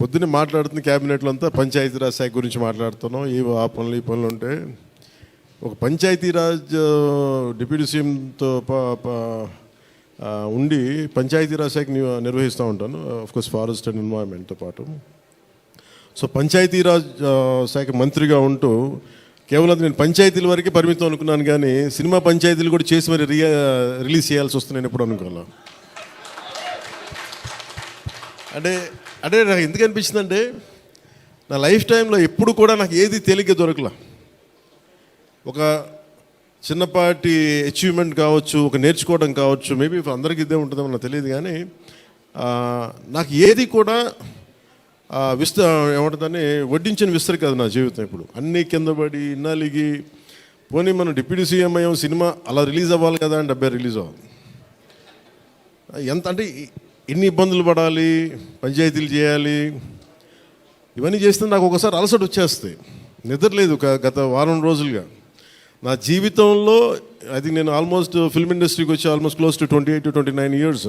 పొద్దున్నే మాట్లాడుతున్న క్యాబినెట్లో అంతా పంచాయతీరాజ్ శాఖ గురించి మాట్లాడుతున్నాం. ఆ పనులు ఈ పనులు ఉంటే ఒక పంచాయతీరాజ్ డిప్యూటీ సీఎంతో ఉండి పంచాయతీరాజ్ శాఖ నిర్వహిస్తూ ఉంటాను, ఆఫ్కోర్స్ ఫారెస్ట్ అండ్ ఎన్వైరన్మెంట్తో పాటు. సో పంచాయతీరాజ్ శాఖ మంత్రిగా ఉంటూ కేవలం నేను పంచాయతీల వరకే పరిమితం అనుకున్నాను, కానీ సినిమా పంచాయతీలు కూడా చేసి మరి రిలీజ్ చేయాల్సి వస్తుంది నేను ఎప్పుడు అనుకోవాలి. అంటే నాకు ఎందుకు అనిపించిందంటే నా లైఫ్ టైంలో ఎప్పుడు కూడా నాకు ఏది తేలిగ్గా దొరకలా. ఒక చిన్నపాటి అచీవ్మెంట్ కావచ్చు, ఒక నేర్చుకోవడం కావచ్చు, మేబీ అందరికీ ఇదే ఉంటుందో నాకు తెలియదు, కానీ నాకు ఏది కూడా ఏమంటుందని వడ్డించిన విస్తరి కాదు నా జీవితం. ఇప్పుడు అన్నీ కింద పడి ఇన్నాళ్ళకి పోనీ మనం డిప్యూటీ సీఎం అయ్యాం, సినిమా అలా రిలీజ్ అవ్వాలి కదా అని 70 రిలీజ్ అవ్వాలి. ఎంత అంటే ఎన్ని ఇబ్బందులు పడాలి, పంచాయతీలు చేయాలి, ఇవన్నీ చేస్తే నాకు ఒకసారి అలసట వచ్చేస్తాయి. నిద్రలేదు గత వారం రోజులుగా. నా జీవితంలో అది నేను ఆల్మోస్ట్ ఫిల్మ్ ఇండస్ట్రీకి వచ్చి almost close to 28 to 29 years.